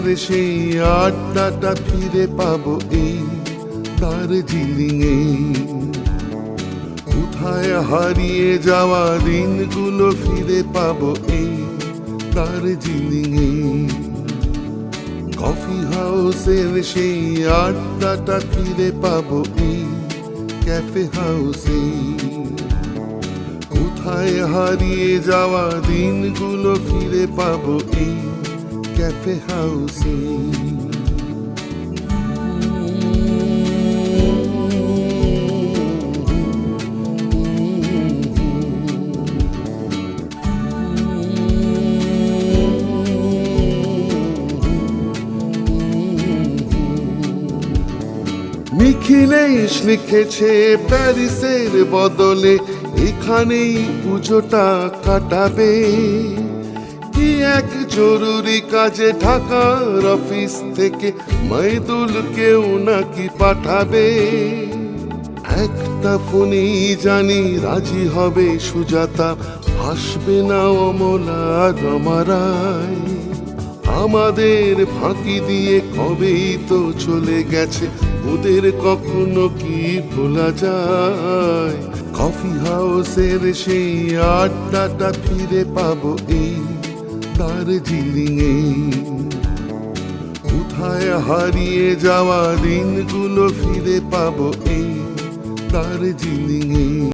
হাউসের সেই আড্ডাটা ফিরে পাবো এই দার্জিলিংয়ে। কোথায় হারিয়ে যাওয়া দিনগুলো ফিরে পাবো এই দার্জিলিংয়ে। কফি হাউসের সেই আড্ডাটা ফিরে পাবো এই ক্যাফে হাউসে। কোথায় হারিয়ে যাওয়া দিনগুলো ফিরে পাবো এই ক্যাফে হাউসে। নিখিলেশ লিখেছে প্যারিসের বদলে এখানেই পুজোটা কাটাবে। কি এক জরুরি কাজে ঢাকার অফিস থেকে মাইদুল কেউ নাকি পাঠাবে। একটা ফোনেই জানি রাজি হবে সুজাতা, আসবে না অমলা রমারায়। আমাদের ফাঁকি দিয়ে কবেই তো চলে গেছে, ওদের কখনো কি ভোলা যায়। কফি হাউসের সেই আড্ডাটা ফিরে পাবো এই দার্জিলিংয়ে। কোথায় হারিয়ে যাওয়া দিনগুলো ফিরে পাবো এই দার্জিলিংয়ে।